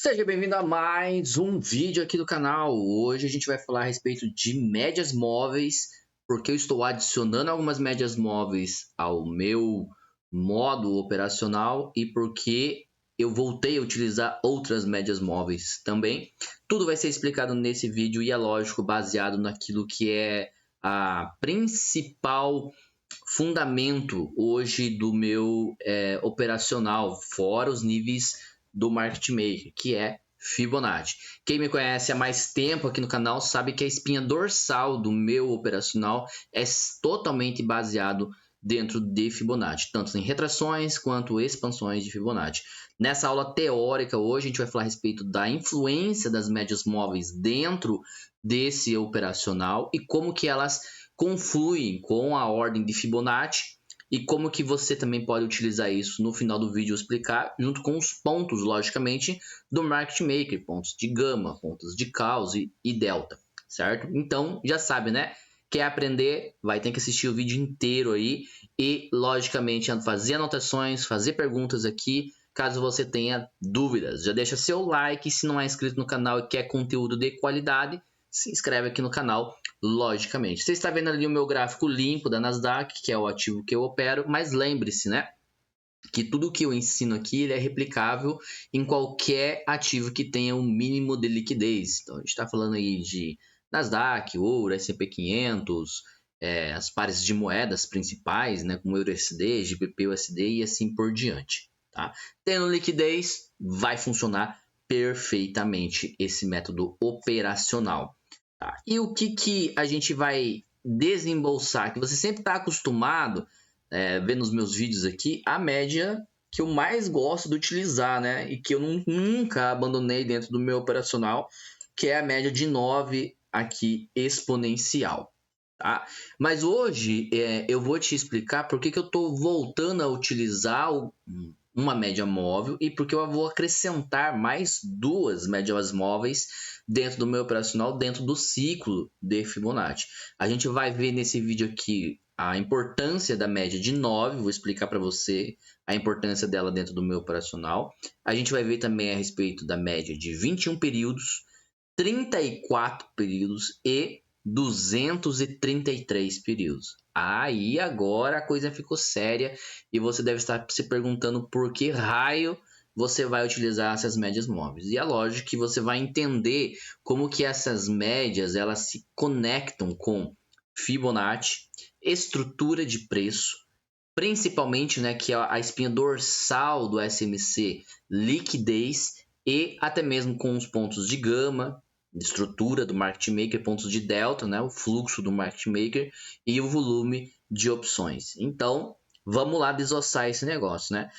Seja bem-vindo a mais um vídeo aqui do canal. Hoje a gente vai falar a respeito de médias móveis, porque eu estou adicionando algumas médias móveis ao meu modo operacional e porque eu voltei a utilizar outras médias móveis também. Tudo vai ser explicado nesse vídeo e é lógico, baseado naquilo que é a principal fundamento hoje do meu operacional, fora os níveis do Market Maker, que é Fibonacci. Quem me conhece há mais tempo aqui no canal sabe que a espinha dorsal do meu operacional é totalmente baseado dentro de Fibonacci, tanto em retrações quanto expansões de Fibonacci. Nessa aula teórica hoje a gente vai falar a respeito da influência das médias móveis dentro desse operacional e como que elas confluem com a ordem de Fibonacci e como que você também pode utilizar isso no final do vídeo explicar, junto com os pontos, logicamente, do Market Maker, pontos de gama, pontos de caos e delta, certo? Então, já sabe, né? Quer aprender, vai ter que assistir o vídeo inteiro aí e, logicamente, fazer anotações, fazer perguntas aqui, caso você tenha dúvidas. Já deixa seu like, se não é inscrito no canal e quer conteúdo de qualidade, se inscreve aqui no canal, logicamente. Você está vendo ali o meu gráfico limpo da Nasdaq, que é o ativo que eu opero, mas lembre-se, né, que tudo que eu ensino aqui ele é replicável em qualquer ativo que tenha um mínimo de liquidez. Então, a gente está falando aí de Nasdaq, ouro, S&P 500, as pares de moedas principais, né, como USD, GBP, USD e assim por diante. Tá? Tendo liquidez, vai funcionar perfeitamente esse método operacional. Tá? E o que a gente vai desembolsar? Que você sempre está acostumado, vendo os meus vídeos aqui, a média que eu mais gosto de utilizar, né? E que eu nunca abandonei dentro do meu operacional, que é a média de 9 aqui exponencial. Tá? Mas hoje eu vou te explicar por que eu estou voltando a utilizar uma média móvel e porque eu vou acrescentar mais duas médias móveis dentro do meu operacional, dentro do ciclo de Fibonacci. A gente vai ver nesse vídeo aqui a importância da média de 9, vou explicar para você a importância dela dentro do meu operacional. A gente vai ver também a respeito da média de 21 períodos, 34 períodos e 233 períodos. Aí agora a coisa ficou séria e você deve estar se perguntando por que raio você vai utilizar essas médias móveis. E é lógico que você vai entender como que essas médias elas se conectam com Fibonacci, estrutura de preço, principalmente, né, que é a espinha dorsal do SMC, liquidez e até mesmo com os pontos de gama, de estrutura do market maker, pontos de delta, né, o fluxo do market maker e o volume de opções. Então, vamos lá desossar esse negócio, né?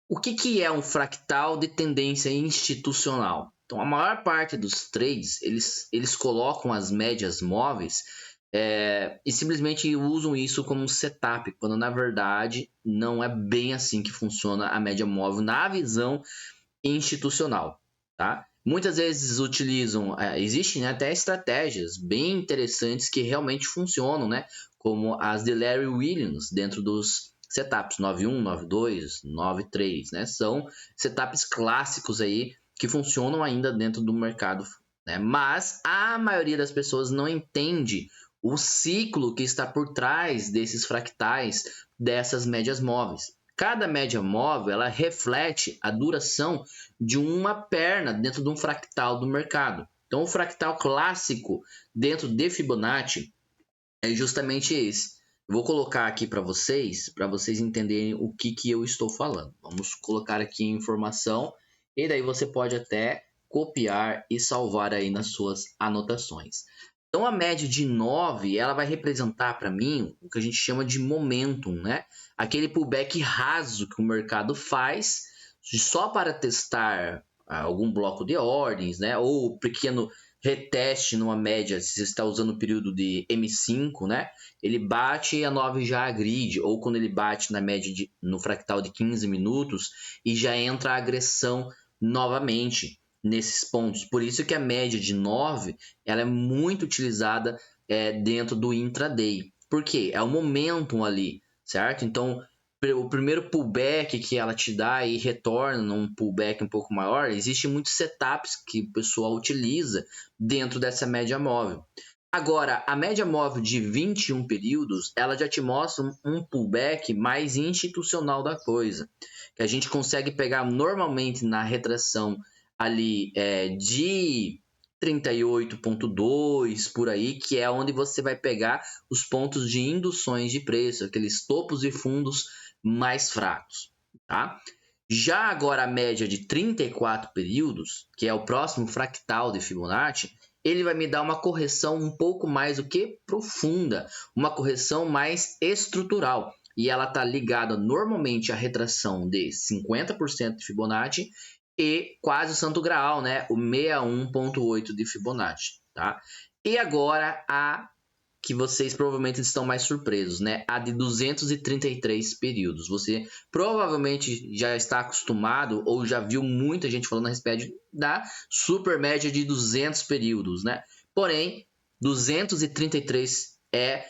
O que é um fractal de tendência institucional? Então, a maior parte dos trades, eles colocam as médias móveis e simplesmente usam isso como um setup, quando na verdade não é bem assim que funciona a média móvel na visão institucional, tá? Muitas vezes utilizam, existem, né, até estratégias bem interessantes que realmente funcionam, né? Como as de Larry Williams dentro dos setups 91, 92, 93, né? São setups clássicos aí que funcionam ainda dentro do mercado, né? Mas a maioria das pessoas não entende o ciclo que está por trás desses fractais, dessas médias móveis. Cada média móvel ela reflete a duração de uma perna dentro de um fractal do mercado. Então, o fractal clássico dentro de Fibonacci é justamente esse. Eu vou colocar aqui para vocês entenderem o que eu estou falando. Vamos colocar aqui a informação e daí você pode até copiar e salvar aí nas suas anotações. Então, a média de 9, ela vai representar para mim o que a gente chama de momentum, né? Aquele pullback raso que o mercado faz só para testar algum bloco de ordens, né? Ou pequeno reteste numa média, se você está usando o período de M5, né? Ele bate e a 9 já agride, ou quando ele bate na média no fractal de 15 minutos e já entra a agressão novamente nesses pontos. Por isso que a média de 9 ela é muito utilizada dentro do intraday. Por quê? É o momentum ali, certo? Então, o primeiro pullback que ela te dá e retorna num pullback um pouco maior, existem muitos setups que o pessoal utiliza dentro dessa média móvel. Agora, a média móvel de 21 períodos, ela já te mostra um pullback mais institucional da coisa, que a gente consegue pegar normalmente na retração ali de 38,2 por aí, que é onde você vai pegar os pontos de induções de preço, aqueles topos e fundos mais fracos, tá? Já agora a média de 34 períodos, que é o próximo fractal de Fibonacci, ele vai me dar uma correção um pouco mais do que profunda, uma correção mais estrutural. E ela está ligada normalmente à retração de 50% de Fibonacci e quase o santo graal, né? O 61,8 de Fibonacci, tá? E agora a que vocês provavelmente estão mais surpresos, né? A de 233 períodos. Você provavelmente já está acostumado ou já viu muita gente falando a respeito da super média de 200 períodos, né? Porém, 233 é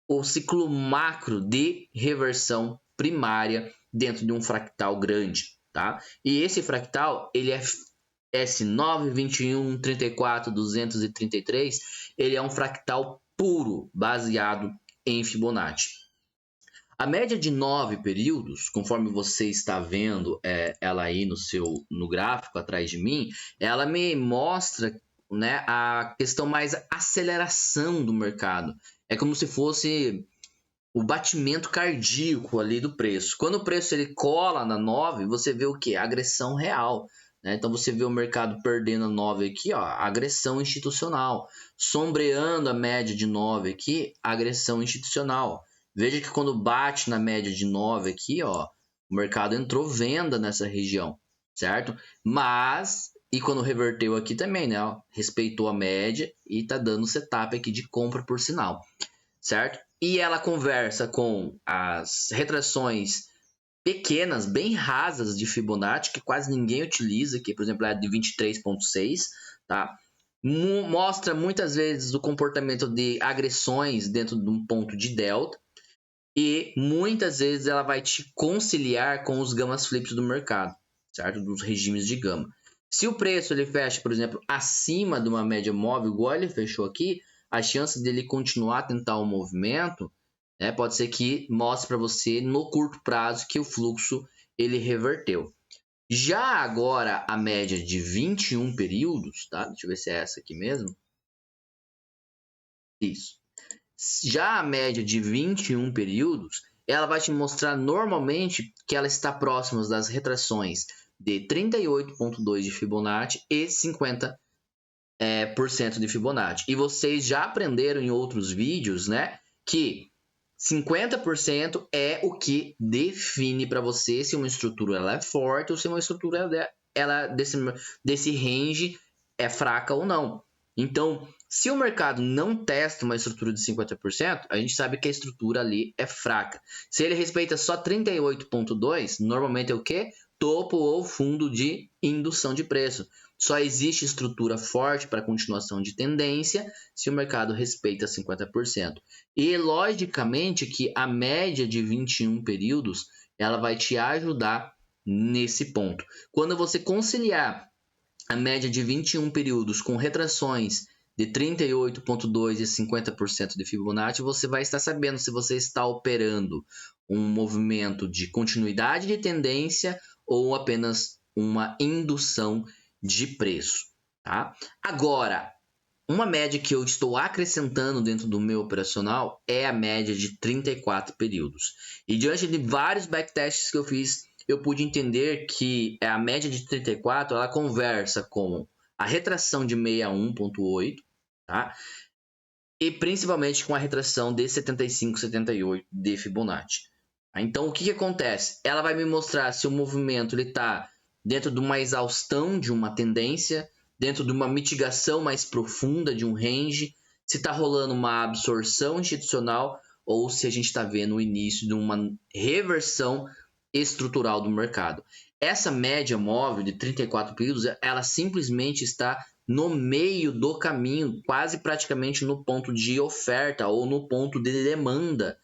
o ciclo macro de reversão primária dentro de um fractal grande, tá? E esse fractal, ele é S9, 21, 34, 233, ele é um fractal puro, baseado em Fibonacci. A média de 9 períodos, conforme você está vendo ela aí no gráfico atrás de mim, ela me mostra, né, a questão mais aceleração do mercado. É como se fosse o batimento cardíaco ali do preço. Quando o preço ele cola na 9, você vê o quê? Agressão real. Então você vê o mercado perdendo a 9 aqui, ó, agressão institucional. Sombreando a média de 9 aqui, agressão institucional. Veja que quando bate na média de 9 aqui, ó, o mercado entrou venda nessa região, certo? Mas, e quando reverteu aqui também, né? Ó, respeitou a média e tá dando setup aqui de compra por sinal, certo? E ela conversa com as retrações pequenas, bem rasas de Fibonacci, que quase ninguém utiliza, que por exemplo é de 23,6, tá? Mostra muitas vezes o comportamento de agressões dentro de um ponto de delta e muitas vezes ela vai te conciliar com os gamas flips do mercado, certo? Dos regimes de gama. Se o preço ele fecha, por exemplo, acima de uma média móvel, igual ele fechou aqui, a chance dele continuar a tentar o movimento, pode ser que mostre para você no curto prazo que o fluxo ele reverteu. Já agora a média de 21 períodos, tá? Deixa eu ver se é essa aqui mesmo. Isso. Já a média de 21 períodos, ela vai te mostrar normalmente que ela está próxima das retrações de 38,2 de Fibonacci e 50% de Fibonacci. E vocês já aprenderam em outros vídeos, né, que 50% é o que define para você se uma estrutura ela é forte ou se uma estrutura ela desse range é fraca ou não. Então, se o mercado não testa uma estrutura de 50%, a gente sabe que a estrutura ali é fraca. Se ele respeita só 38,2, normalmente é o quê? Topo ou fundo de indução de preço. Só existe estrutura forte para continuação de tendência se o mercado respeita 50%. E logicamente que a média de 21 períodos ela vai te ajudar nesse ponto. Quando você conciliar a média de 21 períodos com retrações de 38,2 e 50% de Fibonacci, você vai estar sabendo se você está operando um movimento de continuidade de tendência ou apenas uma indução de preço, tá? Agora, uma média que eu estou acrescentando dentro do meu operacional é a média de 34 períodos. E diante de vários backtests que eu fiz, eu pude entender que a média de 34 ela conversa com a retração de 61,8, tá? E principalmente com a retração de 75, 78 de Fibonacci. Então, o que acontece? Ela vai me mostrar se o movimento está dentro de uma exaustão de uma tendência, dentro de uma mitigação mais profunda de um range, se está rolando uma absorção institucional ou se a gente está vendo o início de uma reversão estrutural do mercado. Essa média móvel de 34 períodos, ela simplesmente está no meio do caminho, quase praticamente no ponto de oferta ou no ponto de demanda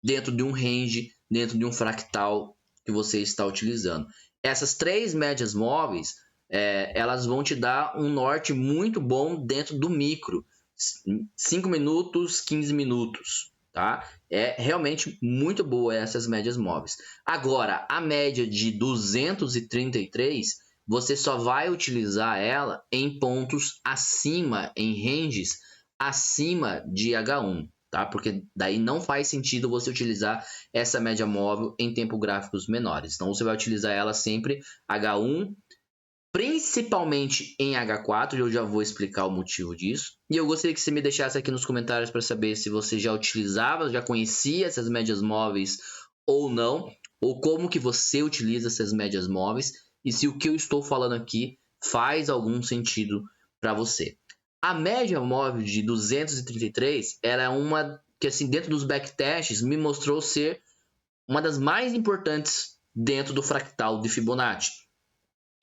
dentro de um range dentro de um fractal que você está utilizando. Essas 3 médias móveis, elas vão te dar um norte muito bom dentro do micro. 5 minutos, 15 minutos, tá? É realmente muito boa essas médias móveis. Agora, a média de 233, você só vai utilizar ela em pontos acima, em ranges acima de H1, tá? Porque daí não faz sentido você utilizar essa média móvel em tempo gráficos menores. Então, você vai utilizar ela sempre H1, principalmente em H4, e eu já vou explicar o motivo disso. E eu gostaria que você me deixasse aqui nos comentários para saber se você já utilizava, já conhecia essas médias móveis ou não, ou como que você utiliza essas médias móveis, e se o que eu estou falando aqui faz algum sentido para você. A média móvel de 233, ela é uma que, assim, dentro dos backtests, me mostrou ser uma das mais importantes dentro do fractal de Fibonacci.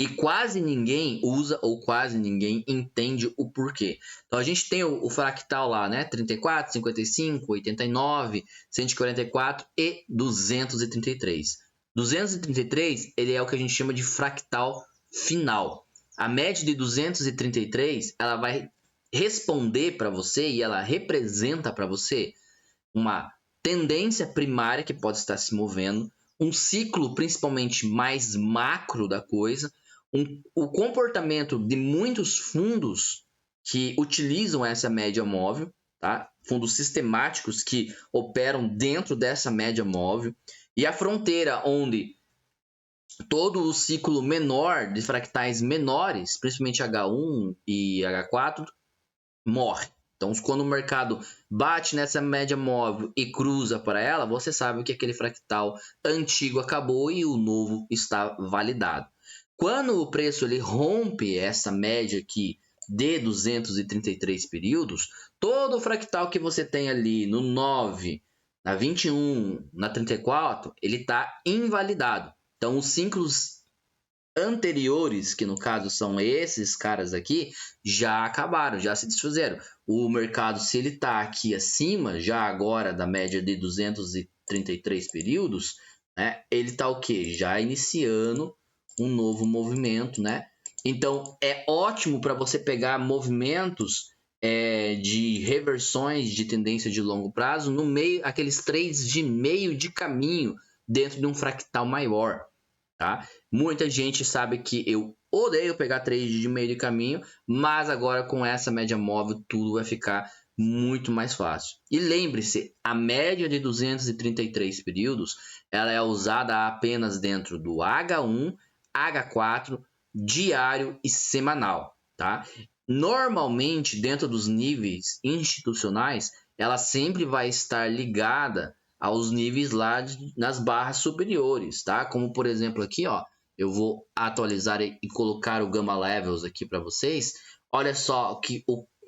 E quase ninguém usa ou quase ninguém entende o porquê. Então a gente tem o fractal lá, né? 34, 55, 89, 144 e 233. 233, ele é o que a gente chama de fractal final. A média de 233, ela vai responder para você e ela representa para você uma tendência primária que pode estar se movendo, um ciclo principalmente mais macro da coisa, o comportamento de muitos fundos que utilizam essa média móvel, tá? Fundos sistemáticos que operam dentro dessa média móvel, e a fronteira onde todo o ciclo menor de fractais menores, principalmente H1 e H4, morre. Então, quando o mercado bate nessa média móvel e cruza para ela, você sabe que aquele fractal antigo acabou e o novo está validado. Quando o preço ele rompe essa média aqui de 233 períodos, todo o fractal que você tem ali no 9, na 21, na 34, ele está invalidado. Então, os ciclos anteriores, que no caso são esses caras aqui, já acabaram, já se desfizeram. O mercado, se ele está aqui acima, já agora da média de 233 períodos, né, ele está o quê? Já iniciando um novo movimento, né? Então, é ótimo para você pegar movimentos de reversões de tendência de longo prazo no meio, aqueles trades de meio de caminho dentro de um fractal maior. Tá? Muita gente sabe que eu odeio pegar trade de meio de caminho, mas agora com essa média móvel tudo vai ficar muito mais fácil. E lembre-se, a média de 233 períodos ela é usada apenas dentro do H1, H4, diário e semanal. Tá? Normalmente, dentro dos níveis institucionais, ela sempre vai estar ligada aos níveis lá nas barras superiores, tá? Como por exemplo aqui, ó, eu vou atualizar e colocar o Gamma Levels aqui para vocês. Olha só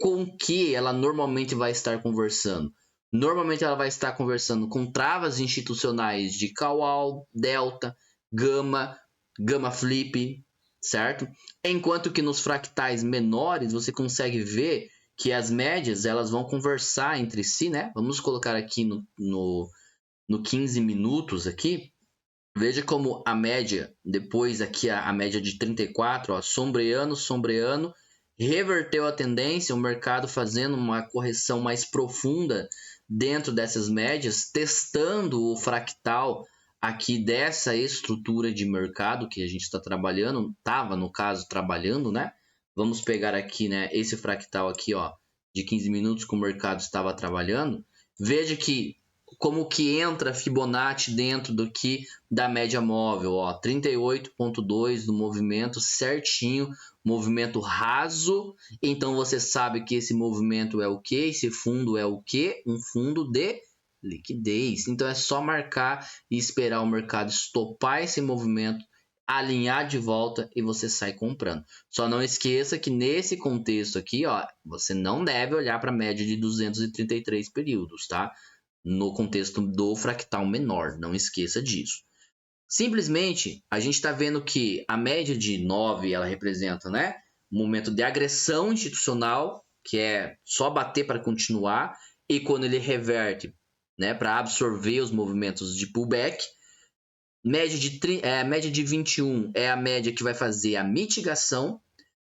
com que ela normalmente vai estar conversando. Normalmente ela vai estar conversando com travas institucionais de Kawal, Delta, Gama, Gama Flip, certo? Enquanto que nos fractais menores você consegue ver que as médias elas vão conversar entre si, né? Vamos colocar aqui no 15 minutos aqui. Veja como a média, depois aqui a média de 34, ó, sombreando, reverteu a tendência, o mercado fazendo uma correção mais profunda dentro dessas médias, testando o fractal aqui dessa estrutura de mercado que a gente está trabalhando, estava no caso trabalhando, né? Vamos pegar aqui, né, esse fractal aqui, ó, de 15 minutos que o mercado estava trabalhando. Veja que como que entra Fibonacci dentro do que da média móvel, ó, 38.2 do movimento certinho, movimento raso. Então você sabe que esse movimento é o que? Esse fundo é o que? Um fundo de liquidez. Então é só marcar e esperar o mercado estopar esse movimento, alinhar de volta e você sai comprando. Só não esqueça que nesse contexto aqui, ó, você não deve olhar para a média de 233 períodos, tá? No contexto do fractal menor, não esqueça disso. Simplesmente, a gente está vendo que a média de 9, ela representa, né, um momento de agressão institucional, que é só bater para continuar, e quando ele reverte né, para absorver os movimentos de pullback. Média de 21 é a média que vai fazer a mitigação.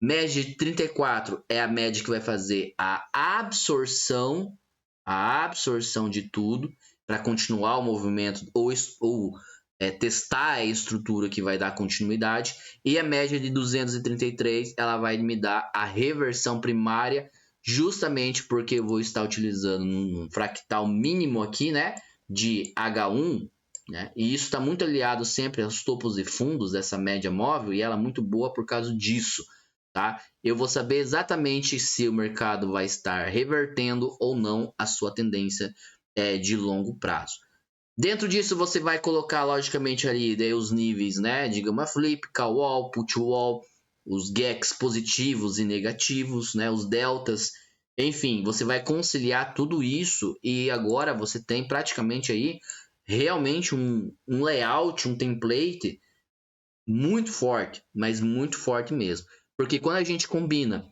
Média de 34 é a média que vai fazer a absorção de tudo para continuar o movimento ou testar a estrutura que vai dar continuidade. E a média de 233 ela vai me dar a reversão primária, justamente porque eu vou estar utilizando um fractal mínimo aqui, né, de H1, né? E isso está muito aliado sempre aos topos e fundos dessa média móvel, e ela é muito boa por causa disso, tá? Eu vou saber exatamente se o mercado vai estar revertendo ou não a sua tendência de longo prazo. Dentro disso você vai colocar logicamente ali daí os níveis, né, de Gamma Flip, Call Wall, Put Wall, os GACs positivos e negativos, né, os deltas, enfim, você vai conciliar tudo isso e agora você tem praticamente aí realmente um layout, um template muito forte, mas muito forte mesmo. Porque quando a gente combina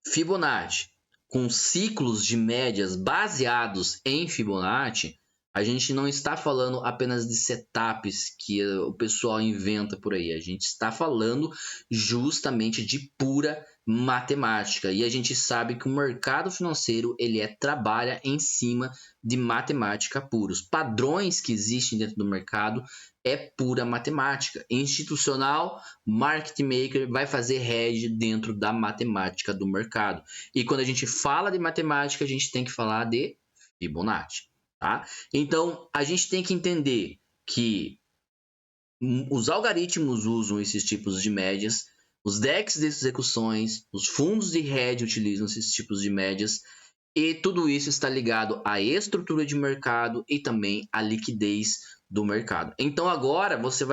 Fibonacci com ciclos de médias baseados em Fibonacci, a gente não está falando apenas de setups que o pessoal inventa por aí. A gente está falando justamente de pura matemática. E a gente sabe que o mercado financeiro ele trabalha em cima de matemática pura. Os padrões que existem dentro do mercado é pura matemática. Institucional, market maker vai fazer hedge dentro da matemática do mercado. E quando a gente fala de matemática, a gente tem que falar de Fibonacci. Tá? Então, a gente tem que entender que os algoritmos usam esses tipos de médias, os decks de execuções, os fundos de hedge utilizam esses tipos de médias, e tudo isso está ligado à estrutura de mercado e também à liquidez do mercado. Então, agora você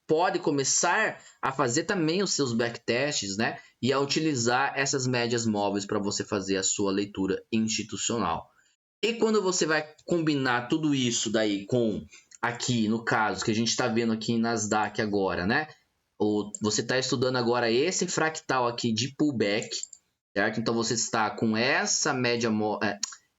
pode começar a fazer também os seus backtests, né? E a utilizar essas médias móveis para você fazer a sua leitura institucional. E quando você vai combinar tudo isso daí com aqui, no caso, que a gente está vendo aqui em Nasdaq agora, né? Ou você está estudando agora esse fractal aqui de pullback, certo? Então você está com essa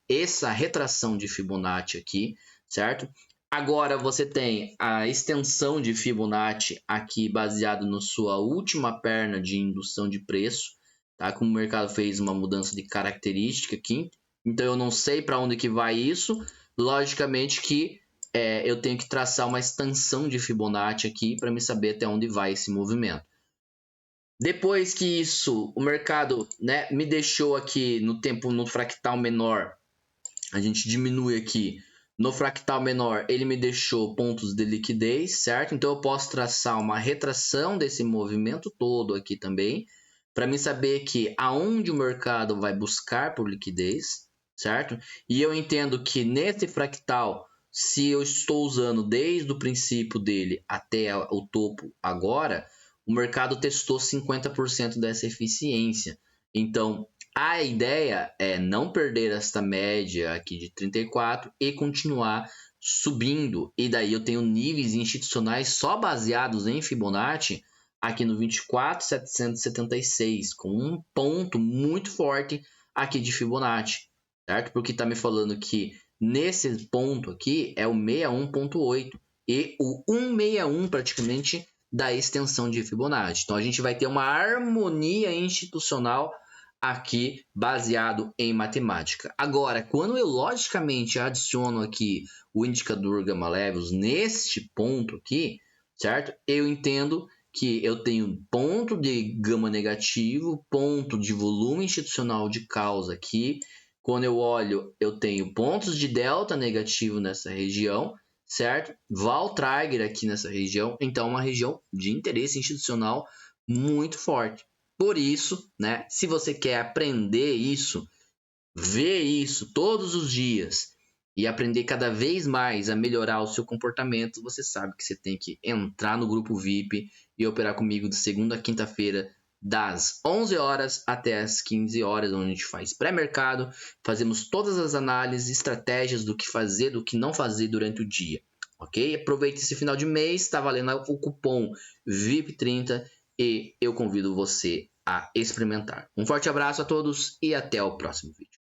essa retração de Fibonacci aqui, certo? Agora você tem a extensão de Fibonacci aqui baseado na sua última perna de indução de preço, tá? Como o mercado fez uma mudança de característica aqui. Então eu não sei para onde que vai isso. Logicamente que eu tenho que traçar uma extensão de Fibonacci aqui para me saber até onde vai esse movimento. Depois que isso, o mercado, né, me deixou aqui no fractal menor, a gente diminui aqui. No fractal menor, ele me deixou pontos de liquidez, certo? Então eu posso traçar uma retração desse movimento todo aqui também, para mim saber que aonde o mercado vai buscar por liquidez, certo? E eu entendo que nesse fractal, se eu estou usando desde o princípio dele até o topo agora, o mercado testou 50% dessa eficiência. Então, a ideia é não perder esta média aqui de 34 e continuar subindo. E daí eu tenho níveis institucionais só baseados em Fibonacci aqui no 24.776, com um ponto muito forte aqui de Fibonacci, certo? Porque está me falando que nesse ponto aqui é o 61.8 e o 161 praticamente da extensão de Fibonacci. Então a gente vai ter uma harmonia institucional aqui baseado em matemática. Agora, quando eu logicamente adiciono aqui o indicador Gamma Levels neste ponto aqui, certo? Eu entendo que eu tenho ponto de gama negativo, ponto de volume institucional de causa aqui. Quando eu olho, eu tenho pontos de delta negativo nessa região, certo? Val Trigger aqui nessa região, então uma região de interesse institucional muito forte. Por isso, né, se você quer aprender isso, ver isso todos os dias e aprender cada vez mais a melhorar o seu comportamento, você sabe que você tem que entrar no grupo VIP e operar comigo de segunda a quinta-feira, das 11 horas até as 15 horas, onde a gente faz pré-mercado, fazemos todas as análises, estratégias do que fazer, do que não fazer durante o dia, ok? Aproveite esse final de mês, está valendo o cupom VIP30 e eu convido você a experimentar. Um forte abraço a todos e até o próximo vídeo.